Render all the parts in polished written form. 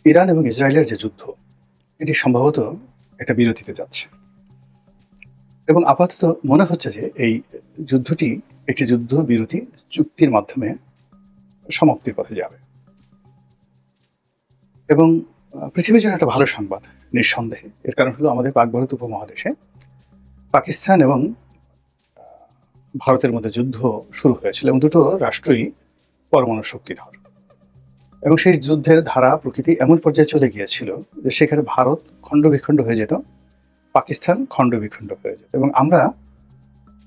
Iran এবং ইসরায়েলের যে যুদ্ধ, এটি সম্ভবত একটা বিরতিতে যাচ্ছে এবং আপাতত মনে হচ্ছে যে এই যুদ্ধটি একটি যুদ্ধ বিরতি চুক্তির মাধ্যমে সমাপ্তির পথে যাবে এবং পৃথিবীর জন্য একটা ভালো সংবাদ নিঃসন্দেহে। এর কারণ হলো আমাদের পাক ভারত উপমহাদেশে পাকিস্তান এবং ভারতের মধ্যে যুদ্ধ শুরু হয়েছিল এবং দুটো রাষ্ট্রই পরমাণু শক্তিধর এবং সেই যুদ্ধের ধারা প্রকৃতি এমন পর্যায়ে চলে গিয়েছিল যে সেখানে ভারত খণ্ডবিখণ্ড হয়ে যেত, পাকিস্তান খণ্ডবিখণ্ড হয়ে যেত এবং আমরা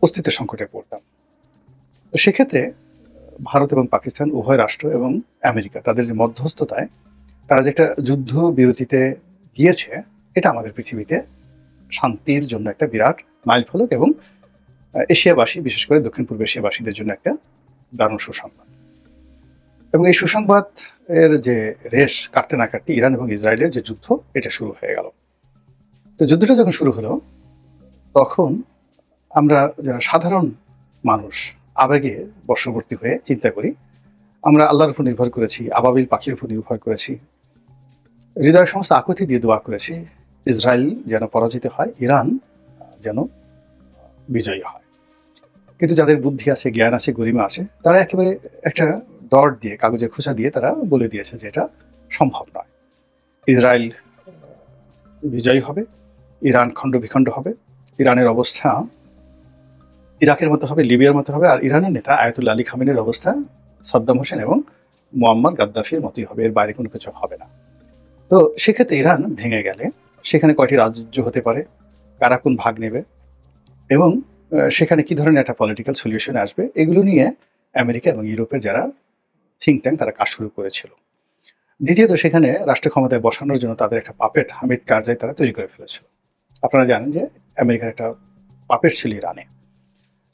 অস্তিত্ব সংকটে পড়তাম। তো সেক্ষেত্রে ভারত এবং পাকিস্তান উভয় রাষ্ট্র এবং আমেরিকা তাদের যে মধ্যস্থতায় তারা যে একটা যুদ্ধ বিরতিতে গিয়েছে, এটা আমাদের পৃথিবীতে শান্তির জন্য একটা বিরাট মাইলফলক এবং এশিয়াবাসী, বিশেষ করে দক্ষিণ পূর্ব এশিয়াবাসীদের জন্য একটা দারুণ সুসংবাদ। এবং এই সুসংবাদ এর যে রেশ কাটতে না কাটতে ইরান এবং ইসরায়েলের যে যুদ্ধ, এটা শুরু হয়ে গেল। তো যুদ্ধটা যখন শুরু হলো তখন আমরা যারা সাধারণ মানুষ আবেগে বশবর্তী হয়ে চিন্তা করি, আমরা আল্লাহর উপর নির্ভর করেছি, আবাবিল পাখির উপর নির্ভর করেছি, হৃদয়ের সমস্ত আকুতি দিয়ে দোয়া করেছি ইসরায়েল যেন পরাজিত হয়, ইরান যেন বিজয়ী হয়। কিন্তু যাদের বুদ্ধি আছে, জ্ঞান আছে, গরিমা আছে, তারা একেবারে একটা ডট দিয়ে, কাগজের খোঁচা দিয়ে তারা বলে দিয়েছে যে এটা সম্ভব নয়। ইসরায়েল বিজয়ী হবে, ইরান খণ্ডবিখণ্ড হবে, ইরানের অবস্থা ইরাকের মতো হবে, লিবিয়ার মতো হবে, আর ইরানের নেতা আয়াতুল্লাহ আলী খামেনির অবস্থা সাদ্দাম হোসেন এবং মুয়াম্মার গাদ্দাফির মতোই হবে, এর বাইরে কোনো কিছু হবে না। তো সেক্ষেত্রে ইরান ভেঙে গেলে সেখানে কয়টি রাজ্য হতে পারে, কারা কোন ভাগ নেবে এবং সেখানে কি ধরনের একটা পলিটিক্যাল সলিউশন আসবে, এগুলো নিয়ে আমেরিকা এবং ইউরোপের যারা থিঙ্ক ট্যাঙ্ক তারা কাজ শুরু করেছিল। দ্বিতীয়ত, সেখানে রাষ্ট্র ক্ষমতায় বসানোর জন্য তাদের একটা পাপেট হামিদ কারজাই তারা তৈরি করে ফেলেছিল। আপনারা জানেন যে আমেরিকার একটা পাপেট ছিল ইরানে,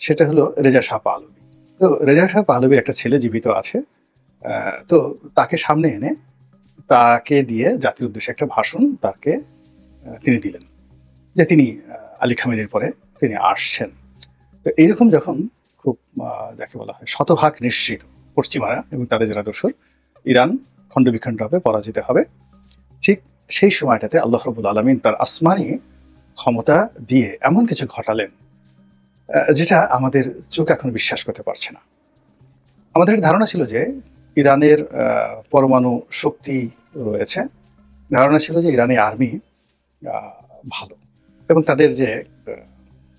সেটা হলো রেজা শাহ পাহলভি। তো রেজা শাহ পাহলভির একটা ছেলে জীবিত আছে। তো তাকে সামনে এনে তাকে দিয়ে জাতির উদ্দেশ্যে একটা ভাষণ তাকে তিনি দিলেন যে তিনি আলী খামেনির পরে তিনি আসছেন। তো এইরকম যখন খুব যাকে বলা হয় শতভাগ নিশ্চিত পশ্চিমারা এবং তাদের যারা দোসর ইরান খণ্ডবিখণ্ড হবে, পরাজিত হবে, ঠিক সেই সময়টাতে আল্লাহ রাব্বুল আলামিন তার আসমানি ক্ষমতা দিয়ে এমন কিছু ঘটালেন যেটা আমাদের চোখ এখন বিশ্বাস করতে পারছে না। আমাদের ধারণা ছিল যে ইরানের পরমাণু শক্তি রয়েছে, ধারণা ছিল যে ইরানি আর্মি ভালো এবং তাদের যে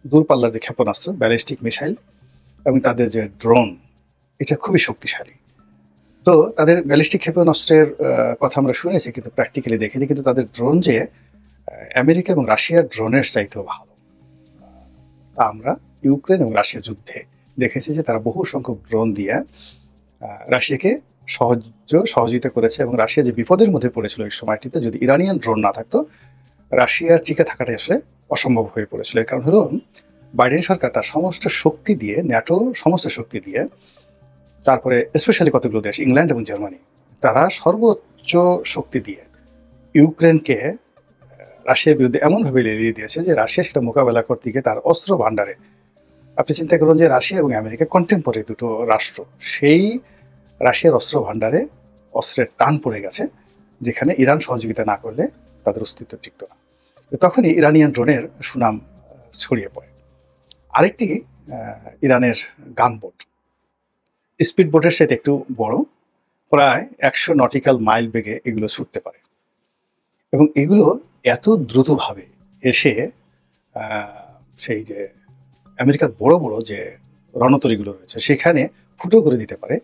দূরপাল্লার যে ক্ষেপণাস্ত্র, ব্যালিস্টিক মিসাইল এবং তাদের যে ড্রোন, এটা খুবই শক্তিশালী। তো তাদের ব্যালিস্টিক ক্ষেপণাস্ত্রের কথা আমরা শুনেছি কিন্তু প্র্যাকটিক্যালি দেখিনি, কিন্তু তাদের ড্রোন যে আমেরিকা এবং রাশিয়ার ড্রোনের চাইতেও ভালো। তা আমরা ইউক্রেন এবং রাশিয়া যুদ্ধে দেখেছি যে তারা বহু সংখ্যক ড্রোন দিয়ে রাশিয়াকে সহযোগিতা করেছে এবং রাশিয়া যে বিপদের মধ্যে পড়েছিল এই সময়টিতে, যদি ইরানিয়ান ড্রোন না থাকতো রাশিয়ার টিকে থাকাটাই আসলে অসম্ভব হয়ে পড়েছিল। এর কারণ হলো বাইডেন সরকার তার সমস্ত শক্তি দিয়ে, ন্যাটো সমস্ত শক্তি দিয়ে, তারপরে স্পেশালি কতগুলো দেশ ইংল্যান্ড এবং জার্মানি, তারা সর্বোচ্চ শক্তি দিয়ে ইউক্রেনকে রাশিয়ার বিরুদ্ধে এমনভাবে লড়িয়ে দিয়েছে যে রাশিয়া সেটা মোকাবেলা করতে গিয়ে তার অস্ত্র ভাণ্ডারে, আপনি চিন্তা করুন যে রাশিয়া এবং আমেরিকা কন্টেম্পোরারি দুটো রাষ্ট্র, সেই রাশিয়ার অস্ত্র ভাণ্ডারে অস্ত্রের টান পড়ে গেছে, যেখানে ইরান সহযোগিতা না করলে তাদের অস্তিত্ব টিকত না। তখনই ইরানিয়ান ড্রোনের সুনাম ছড়িয়ে পড়ে। আরেকটি ইরানের গানবোট, স্পিড বোটের সাথে একটু বড়, প্রায় 100 নটিক্যাল মাইল বেগে এগুলো ছুটতে পারে এবং এগুলো এত দ্রুতভাবে এসে সেই যে আমেরিকার বড় বড় যে রণতরীগুলো রয়েছে সেখানে ফুটো করে দিতে পারে।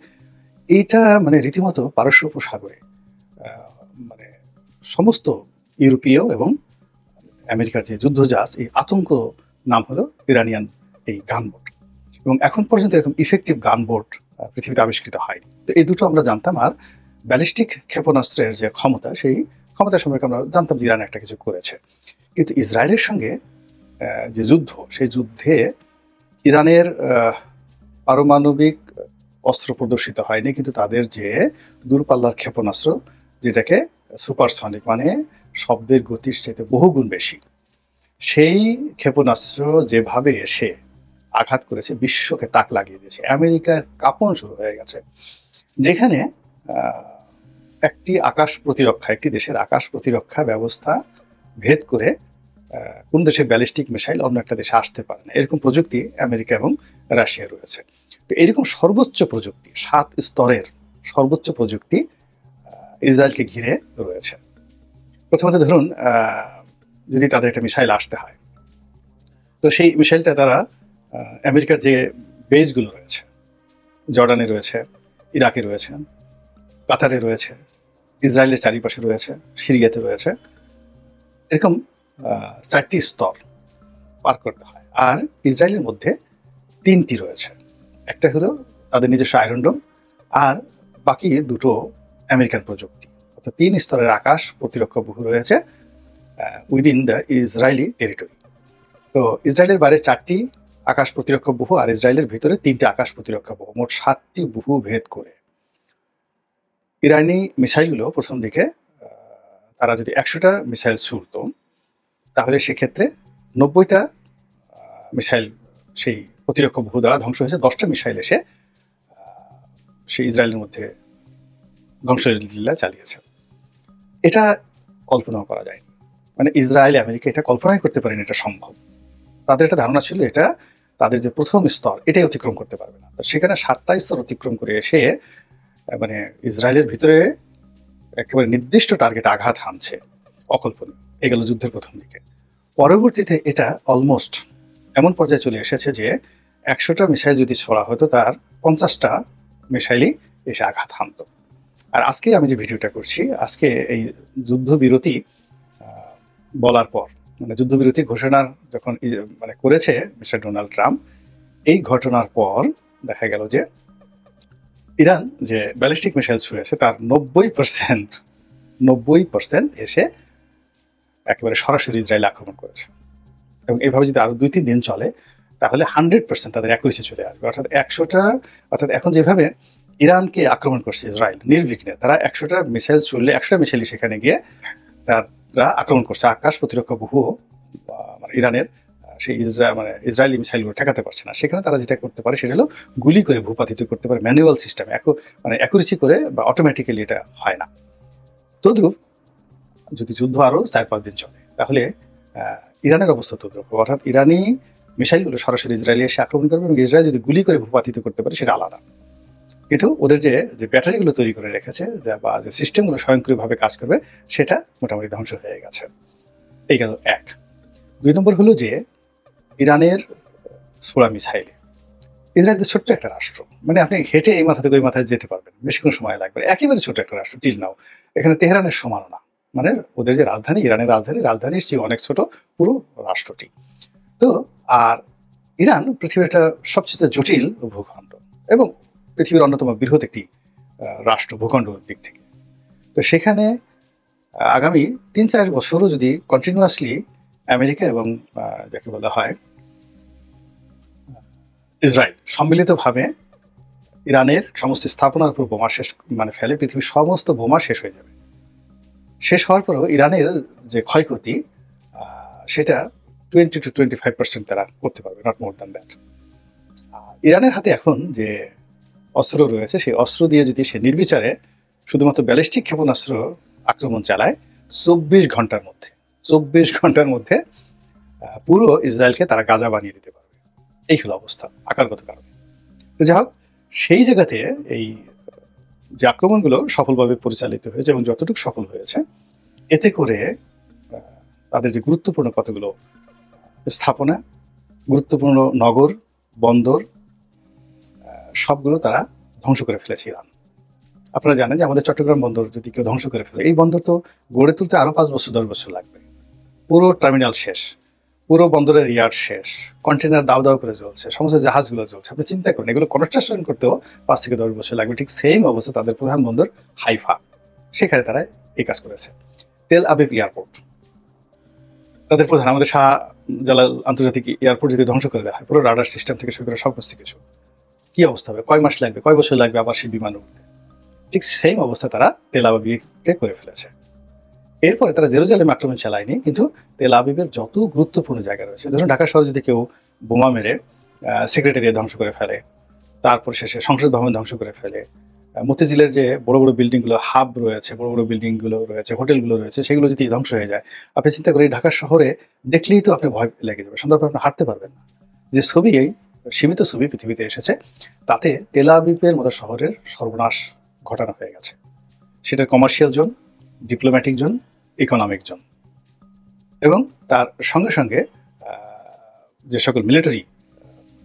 এটা মানে রীতিমতো পারস্য উপসাগরে মানে সমস্ত ইউরোপীয় এবং আমেরিকার যে যুদ্ধজাহাজ, এই আতঙ্ক নাম হলো ইরানিয়ান এই গানবোট। এবং এখন পর্যন্ত এরকম ইফেক্টিভ গানবোট পৃথিবীতে আবিষ্কৃত হয়নি। তো এই দুটো আমরা জানতাম। আর ব্যালিস্টিক ক্ষেপণাস্ত্রের যে ক্ষমতা, সেই ক্ষমতা সম্পর্কে আমরা জানতাম যে ইরান একটা কিছু করেছে। কিন্তু ইসরায়েলের সঙ্গে যে যুদ্ধ, সেই যুদ্ধে ইরানের পারমাণবিক অস্ত্র প্রদর্শিত হয়নি, কিন্তু তাদের যে দূরপাল্লার ক্ষেপণাস্ত্র, যেটাকে সুপারসনিক মানে শব্দের গতির চাইতে বহুগুণ বেশি, সেই ক্ষেপণাস্ত্র যেভাবে এসে আঘাত করেছে, বিশ্বকে তাক লাগিয়ে দিয়েছে। আমেরিকার কাঁপন শুরু হয়ে গেছে, যেখানে একটি দেশের আকাশ প্রতিরক্ষা ব্যবস্থা ভেদ করে কোন দেশের ব্যালিস্টিক মিসাইল অন্য একটা দেশে আসতে পারে না, এরকম প্রযুক্তি আমেরিকা এবং রাশিয়া রয়েছে। তো এরকম সর্বোচ্চ প্রযুক্তি, 7 স্তরের সর্বোচ্চ প্রযুক্তি ইসরায়েলকে ঘিরে রয়েছে। প্রথমত ধরুন, যদি তাদের একটা মিসাইল আসতে হয়, তো সেই মিসাইলটা তারা আমেরিকার যে বেসগুলো রয়েছে, জর্ডানে রয়েছে, ইরাকে রয়েছে, কাতারে রয়েছে, ইসরায়েলের চারিপাশে রয়েছে, সিরিয়াতে রয়েছে, এরকম 4টি স্তর পার করতে হয়। আর ইসরায়েলের মধ্যে 3টি রয়েছে, একটা হলো তাদের নিজস্ব আয়রন ডোম, আর বাকি দুটো আমেরিকান প্রযুক্তি। অর্থাৎ 3 স্তরের আকাশ প্রতিরক্ষা বহু রয়েছে উইদিন দ্য ইসরায়েলি টেরিটরি। তো ইসরায়েলের বাইরে 4টি আকাশ প্রতিরক্ষা বহু আর ইসরায়েলের ভিতরে 3টি আকাশ প্রতিরক্ষা বহু, মোট 7টি বহু ভেদ করে ইরানি মিসাইলগুলো প্রথম দিকে তারা যদি 100টা মিসাইল ছুড়ত, তাহলে সেক্ষেত্রে 90টা মিসাইল সেই প্রতিরক্ষা বহু দ্বারা ধ্বংস হয়েছে, 10টা মিসাইল এসে সেই ইসরায়েলের মধ্যে ধ্বংসলীলা চালিয়েছে। এটা কল্পনাও করা যায়, মানে ইসরায়েল আমেরিকা এটা কল্পনাই করতে পারেনি এটা সম্ভব। তাদের একটা ধারণা ছিল এটা তাদের যে প্রথম স্তর এটাই অতিক্রম করতে পারবে না, সেখানে 7টা স্তর অতিক্রম করে এসে মানে ইসরায়েলের ভিতরে একেবারে নির্দিষ্ট টার্গেট আঘাত হানছে, অকল্পনীয়। এগুলো যুদ্ধের প্রথম দিকে। পরবর্তীতে এটা অলমোস্ট এমন পর্যায়ে চলে এসেছে যে 100টা মিসাইল যদি ছোড়া হতো, তার 50টা মিসাইলই এসে আঘাত হানত। আর আজকে আমি যে ভিডিওটা করছি, আজকে এই যুদ্ধবিরতি বলার পর, মানে যুদ্ধবিরতি ঘোষণার যখন মানে করেছে মিস্টার ডোনাল্ড ট্রাম্প, এই ঘটনার পর দেখা গেল যে ইরান যে ব্যালিস্টিক মিসাইল ছুঁড়েছে তার 90% এসে একেবারে সরাসরি ইসরায়েল আক্রমণ করেছে। এবং এইভাবে যদি আরো 2-3 দিন চলে, তাহলে 100% তাদের অ্যাকুরেসি চলে আসবে। অর্থাৎ 100টা, অর্থাৎ এখন যেভাবে ইরানকে আক্রমণ করছে ইসরায়েল নির্বিঘ্নে, তারা 100টা মিসাইল ছুড়লে 100টা মিসাইলই সেখানে গিয়ে তারা আক্রমণ করছে। আকাশ প্রতিরক্ষা বহু মানে ইরানের সেই ইসরায়েলি মিসাইলগুলো ঠেকাতে পারছে না। সেখানে তারা যেটা করতে পারে সেটা হলো গুলি করে ভূপাতিত করতে পারে, ম্যানুয়াল সিস্টেম, মানে অ্যাকুরেসি করে বা অটোমেটিক্যালি এটা হয় না। তদ্রুপ যদি যুদ্ধ আরো 4-5 দিন চলে, তাহলে ইরানের অবস্থা তদ্রুপ। অর্থাৎ ইরানি মিসাইলগুলো সরাসরি ইসরায়েলে এসে আক্রমণ করবে এবং ইসরায়েল যদি গুলি করে ভূপাতিত করতে পারে সেটা আলাদা। কিন্তু ওদের যে ব্যাটারিগুলো তৈরি করে রেখেছে বা যে সিস্টেমগুলো স্বয়ংক্রিয়ভাবে কাজ করবে, সেটা মোটামুটি ধ্বংস হয়ে গেছে। এই গেল 1। 2 নম্বর হলো যে ইরানের ছোড়া মিসাইল, ইসরায়েল ছোট্ট একটা রাষ্ট্র, মানে আপনি হেঁটে এই মাথা থেকে ওই মাথায় যেতে পারবেন, বেশিক্ষণ সময় লাগবে, একেবারে ছোট একটা রাষ্ট্র। টিল নাও এখানে তেহরানের সমান না, মানে ওদের যে রাজধানী, ইরানের রাজধানীর চেয়ে অনেক ছোট পুরো রাষ্ট্রটি। তো আর ইরান পৃথিবীর একটা সবচেয়ে জটিল ভূখণ্ড এবং পৃথিবীর অন্যতম বৃহৎ একটি রাষ্ট্র ভূখণ্ড দিক থেকে। তো সেখানে আগামী 3-4 বছরও যদি কন্টিনিউয়াসলি আমেরিকা এবং যাকে বলা হয় ইসরায়েল সম্মিলিতভাবে ইরানের সমস্ত স্থাপনার উপর বোমা ফেলে, পৃথিবীর সমস্ত বোমা শেষ হয়ে যাবে। শেষ হওয়ার পরেও ইরানের যে ক্ষয়ক্ষতি, সেটা 20-25% তারা করতে পারবে, নট মোর দ্যান দ্যাট। ইরানের হাতে এখন যে অস্ত্র রয়েছে, সেই অস্ত্র দিয়ে যদি সে নির্বিচারে শুধুমাত্র ব্যালিস্টিক ক্ষেপণাস্ত্র আক্রমণ চালায়, 24 ঘন্টার মধ্যে পুরো ইসরায়েলকে তারা গাজা বানিয়ে দিতে পারবে। এই হলো অবস্থা আকারগত কারণে। তো যাই হোক, সেই জায়গাতে এই যে আক্রমণগুলো সফলভাবে পরিচালিত হয়েছে এবং যতটুকু সফল হয়েছে, এতে করে তাদের যে গুরুত্বপূর্ণ কতগুলো স্থাপনা, গুরুত্বপূর্ণ নগর, বন্দর, সবগুলো তারা ধ্বংস করে ফেলেছে ইরান। আপনারা জানেন যে আমাদের চট্টগ্রাম বন্দর যদি কেউ ধ্বংস করে ফেলে, এই বন্দর তো গড়ে তুলতে আরো 5-10 বছর লাগবে। পুরো টার্মিনাল শেষ, পুরো বন্দরের ইয়ার্ড শেষ, কন্টেনার দাও দাও করে চলছে, সমস্ত জাহাজগুলো চলছে। আপনি চিন্তা করেন, এগুলো কনস্ট্রাকশন করতেও 5-10 বছর লাগবে। ঠিক সেম অবস্থা তাদের প্রধান বন্দর হাইফা, সেখানে তারা এই কাজ করেছে। তেল আবিব এয়ারপোর্ট, তাদের প্রধান, আমাদের শাহ জালাল আন্তর্জাতিক এয়ারপোর্ট যদি ধ্বংস করে দেওয়া হয়, পুরো রাডার সিস্টেম থেকে শুরু করে সমস্ত কিছু, কি অবস্থা হবে? কয় মাস লাগবে, কয় বছর লাগবে আবার সেই বিমান উঠতে? ঠিক সেম অবস্থা তারা তেল আবিবকে করে ফেলেছে। এরপরে তারা জেরুজালেম আক্রমণ চালায়নি, কিন্তু তেল আবিবের যত গুরুত্বপূর্ণ জায়গা রয়েছে, ধরুন ঢাকা শহরে যদি কেউ বোমা মেরে সেক্রেটারিয়েট ধ্বংস করে ফেলে, তারপর শেষে সংসদ ভবন ধ্বংস করে ফেলে, মতিঝিলের যে বড় বড় বিল্ডিংগুলো, হাব রয়েছে, বড় বড় বিল্ডিংগুলো রয়েছে, হোটেলগুলো রয়েছে, সেগুলো যদি ধ্বংস হয়ে যায়, আপনি চিন্তা করেন ঢাকা শহরে দেখলেই তো আপনি ভয় লেগে যাবে, সন্ধ্যার পর আপনি হাঁটতে পারবেন না। যে ছবি, এই সীমিত ছবি পৃথিবীতে এসেছে, তাতে তেল আবিবের মতো শহরের সর্বনাশ ঘটানো হয়ে গেছে। সেটা commercial zone, diplomatic zone, economic zone, এবং তার সঙ্গে সঙ্গে যে সকল মিলিটারি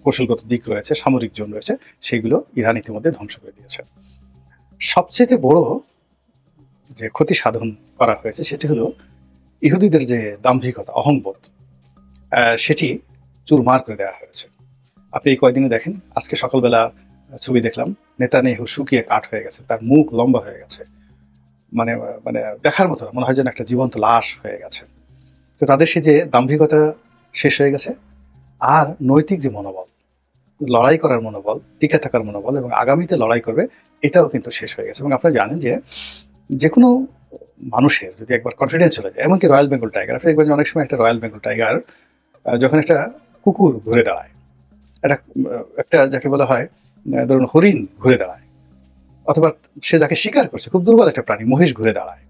কৌশলগত দিক রয়েছে, সামরিক জোন রয়েছে, সেগুলো ইরান ইতিমধ্যে ধ্বংস করে দিয়েছে। সবচেয়ে বড় যে ক্ষতি সাধন করা হয়েছে সেটি হলো ইহুদিদের যে দাম্ভিকতা, অহংবোধ, সেটি চুরমার করে দেওয়া হয়েছে। আপনি এই কয়েকদিনে দেখেন, আজকে সকালবেলা ছবি দেখলাম, নেতানিয়াহু শুকিয়ে কাঠ হয়ে গেছে, তার মুখ লম্বা হয়ে গেছে, মানে মানে দেখার মতো মনে হয় যেন একটা জীবন্ত লাশ হয়ে গেছে। তো তাদের সে যে দাম্ভিকতা শেষ হয়ে গেছে, আর নৈতিক যে মনোবল, লড়াই করার মনোবল, টিকে থাকার মনোবল এবং আগামীতে লড়াই করবে, এটাও কিন্তু শেষ হয়ে গেছে। এবং আপনারা জানেন যে কোনো মানুষের যদি একবার কনফিডেন্স চলে যায়, এমনকি রয়্যাল বেঙ্গল টাইগার, আপনি দেখবেন যে অনেক সময় একটা রয়্যাল বেঙ্গল টাইগার যখন একটা কুকুর ঘুরে দাঁড়ায়, একটা যাকে বলা হয় ধরুন হরিণ ঘুরে দাঁড়ায়, অথবা সে যাকে শিকার করছে, খুব দুর্বল একটা প্রাণী, মহিষ ঘুরে দাঁড়ায়,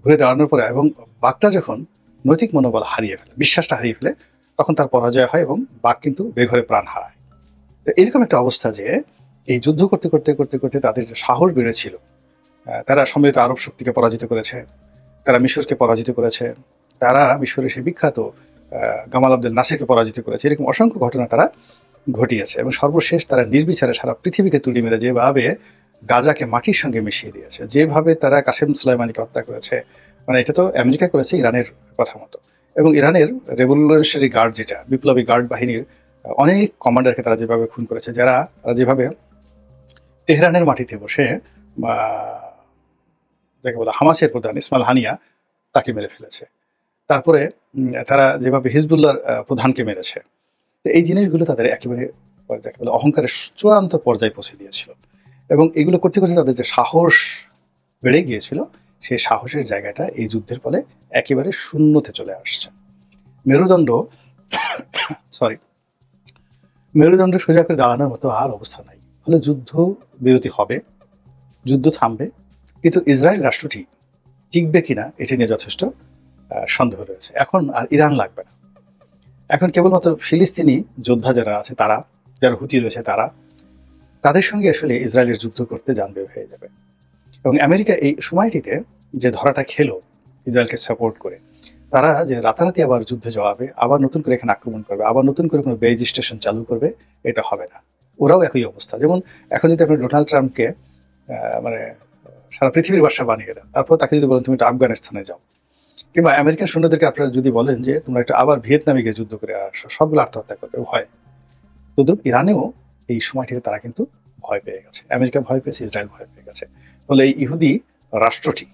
ঘুরে দাঁড়ানোর পরে এবং বাঘটা যখন নৈতিক মনোবল হারিয়ে ফেলে, বিশ্বাসটা হারিয়ে ফেলে, তখন তার পরাজয় হয় এবং বাঘ কিন্তু বেঘরে প্রাণ হারায়। তো এরকম একটা অবস্থা যে এই যুদ্ধ করতে করতে করতে করতে তাদের যে সাহস বেড়েছিল, তারা সম্মিলিত আরব শক্তিকে পরাজিত করেছে, তারা মিশরকে পরাজিত করেছে, তারা মিশরের সেই বিখ্যাত গামাল আব্দেল নাসিরকে পরাজিত করেছে, এরকম অসংখ্য ঘটনা তারা ঘটিয়েছে। এবং সর্বশেষ তারা নির্বিচারে সারা পৃথিবীকে তুলি মেরে যেভাবে গাজাকে মাটির সঙ্গে মিশিয়ে দিয়েছে, যেভাবে তারা কাসেম সুলাইমানিকে হত্যা করেছে, মানে এটা তো আমেরিকা করেছে ইরানের কথা মতো। এবং ইরানের রেভলিউশনারি গার্ড, যেটা বিপ্লবী গার্ড বাহিনীর অনেক কমান্ডারকে তারা যেভাবে খুন করেছে, তারা যেভাবে তেহরানের মাটিতে বসে যাকে বলে হামাসের প্রধান ইসমাইল হানিয়া, তাকে মেরে ফেলেছে। তারপরে তারা যেভাবে হিজবুল্লাহর প্রধানকে মেরেছে, এই জিনিসগুলো তাদের একেবারে যাকে বলে অহংকারের চূড়ান্ত পর্যায়ে পৌঁছে দিয়েছিল। এবং এগুলো করতে করতে তাদের যে সাহস বেড়ে গিয়েছিল, সেই সাহসের জায়গাটা এই যুদ্ধের ফলে একেবারে শূন্যতে চলে আসছে। মেরুদণ্ড সোজা করে দাঁড়ানোর মতো আর অবস্থা নাই। ফলে যুদ্ধ বিরতি হবে, যুদ্ধ থামবে, কিন্তু ইসরায়েল রাষ্ট্রটি টিকবে কিনা এটি নিয়ে যথেষ্ট সন্দেহ রয়েছে। এখন আর ইরান লাগবে না, এখন কেবলমাত্র ফিলিস্তিনি যোদ্ধা যারা আছে, তারা যারা হুতি রয়েছে, তাদের সঙ্গে আসলে ইসরায়েলের যুদ্ধ করতে যান বের হয়ে যাবে। এবং আমেরিকা এই সময়টিতে যে ধরাটা খেলো ইসরায়েলকে সাপোর্ট করে, তারা যে রাতারাতি আবার যুদ্ধে জড়াবে, আবার নতুন করে এখানে আক্রমণ করবে, আবার নতুন করে কোনো বেজ স্টেশন চালু করবে, এটা হবে না। ওরাও একই অবস্থা। যেমন এখন যদি আপনি ডোনাল্ড ট্রাম্পকে মানে সারা পৃথিবীর বাদশা বানিয়ে দেন, তারপর তাকে যদি বলেন তুমি একটু আফগানিস্তানে যাও, কিংবা আমেরিকান সৈন্যদেরকে আপনারা যদি বলেন যে তোমরা একটা আবার ভিয়েতনামে গিয়ে যুদ্ধ করে আসো, সবগুলো আত্মহত্যা করবে ভয়। তদ্রুপ ইরানেও এই সময়টিতে তারা কিন্তু ভয় পেয়ে গেছে, আমেরিকা ভয় পেয়েছে, ইসরায়েল ভয় পেয়ে গেছে। ফলে এই ইহুদি রাষ্ট্রটি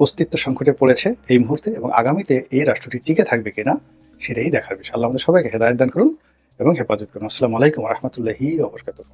অস্তিত্ব সংকটে পড়েছে এই মুহূর্তে, এবং আগামীতে এই রাষ্ট্রটি টিকে থাকবে কিনা সেটাই দেখার বিষয়। আল্লাহ আমাদের সবাইকে হেদায়েত দান করুন এবং হেফাজত করুন। আসসালামু আলাইকুম ওয়া রাহমাতুল্লাহি ওয়া বারাকাতুহু।